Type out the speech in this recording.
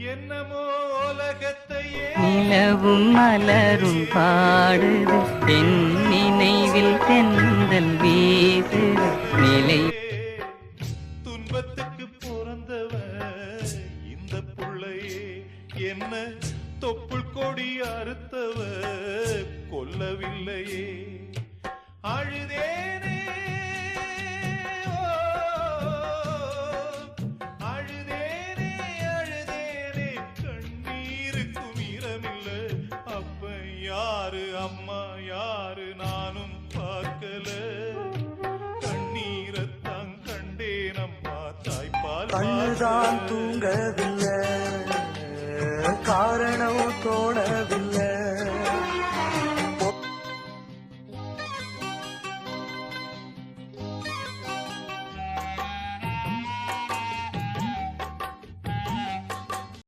என்னமோ உலகத்தையே நிலவும் மலரும் பாடுது என் நினைவில் தென்றல் வீசுது நிலை துன்பத்துக்கு பிறந்தவன் இந்த புள்ளையே என்ன தொப்புள் கொடி அறுத்தவ கொல்லவில்லையே அழுதேனே அழுதேனே அழுதேனே கண்ணீருக்கும் ஈரமில்ல அப்ப யாரு அம்மா யாரு நானும் பார்க்கல கண்ணீரத்தான் கண்டேன் அம்மா தாய்ப்பால் கண்ணுதான் தூங்கவில்லை கார